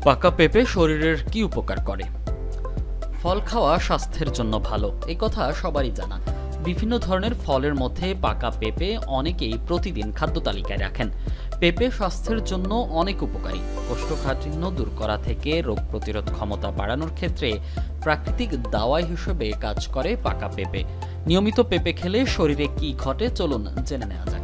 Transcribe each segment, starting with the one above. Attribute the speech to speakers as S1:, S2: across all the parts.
S1: পাকা পেঁপে শরীরের কি উপকার করে? ফল খাওয়া স্বাস্থ্যের জন্য ভালো, এই কথা সবারই জানা। বিভিন্ন ধরনের ফলের মধ্যে পাকা পেঁপে অনেকেই প্রতিদিন খাদ্য তালিকায় রাখেন। পেঁপে স্বাস্থ্যের জন্য অনেক উপকারী। কোষ্ঠকাঠিন্য দূর করা থেকে রোগ প্রতিরোধ ক্ষমতা বাড়ানোর ক্ষেত্রে প্রাকৃতিক দাওয়াই হিসেবে কাজ করে পাকা পেঁপে। নিয়মিত পেঁপে খেলে শরীরে কি ঘটে চলুন জেনে নেওয়া যাক।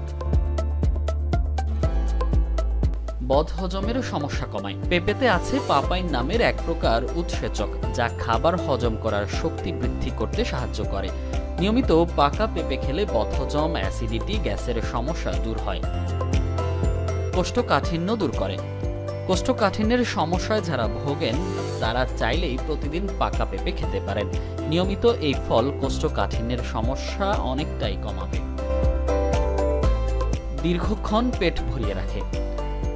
S1: বদহজমের সমস্যা কমায়। পেঁপেতে আছে পাপাইন নামের এক প্রকার উৎসেচক, যা খাবার হজম করার শক্তি বৃদ্ধি করতে সাহায্য করে। নিয়মিত পাকা পেঁপে খেলে বদহজম, অ্যাসিডিটি, গ্যাসের সমস্যা দূর হয়। কোষ্ঠকাঠিন্য দূর করে। কোষ্ঠকাঠিন্যের সমস্যায় যারা ভোগেন তারা চাইলেই প্রতিদিন পাকা পেঁপে খেতে পারেন। নিয়মিত এই ফল কোষ্ঠকাঠিন্যের সমস্যা অনেকটাই কমাবে। দীর্ঘক্ষণ পেট ভরিয়ে রাখে।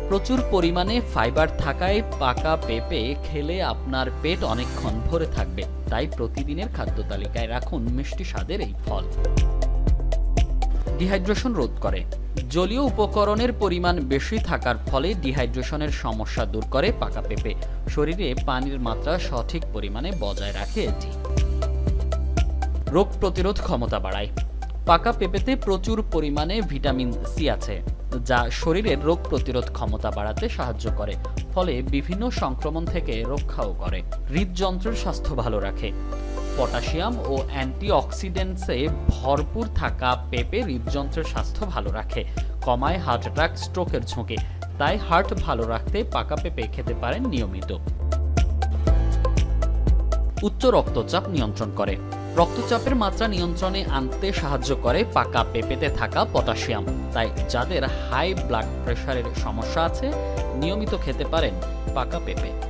S1: প্রচুর পরিমাণে ফাইবার থাকায় পাকা পেঁপে খেলে আপনার পেট অনেকক্ষণ ভরে থাকবে। তাই প্রতিদিনের খাদ্য তালিকায় রাখুন মিষ্টি স্বাদের এই ফল। ডিহাইড্রেশন রোধ করে। জলীয় উপকরণের পরিমাণ বেশি থাকার ফলে ডিহাইড্রেশনের সমস্যা দূর করে পাকা পেঁপে। শরীরে পানির মাত্রা সঠিক পরিমাণে বজায় রাখে এটি। রোগ প্রতিরোধ ক্ষমতা বাড়ায়। পাকা পেঁপেতে প্রচুর পরিমাণে ভিটামিন সি আছে, যা শরীরের রোগ প্রতিরোধ ক্ষমতা বাড়াতে সাহায্য করে, ফলে বিভিন্ন সংক্রমণ থেকে রক্ষাও করে। হৃদযন্ত্রের স্বাস্থ্য ভালো রাখে। পটাশিয়াম ও অ্যান্টিঅক্সিডেন্টসে ভরপুর থাকা পেঁপে হৃদযন্ত্রের স্বাস্থ্য ভালো রাখে, কমায় হার্ট অ্যাটাক, স্ট্রোকের ঝুঁকি। তাই হার্ট ভালো রাখতে পাকা পেঁপে খেতে পারেন নিয়মিত। উচ্চ রক্তচাপ নিয়ন্ত্রণ করে। রক্তচাপের মাত্রা নিয়ন্ত্রণে আনতে সাহায্য করে পাকা পেঁপেতে থাকা পটাশিয়াম। তাই যাদের হাই ব্লাড প্রেশারের সমস্যা আছে নিয়মিত খেতে পারেন পাকা পেঁপে।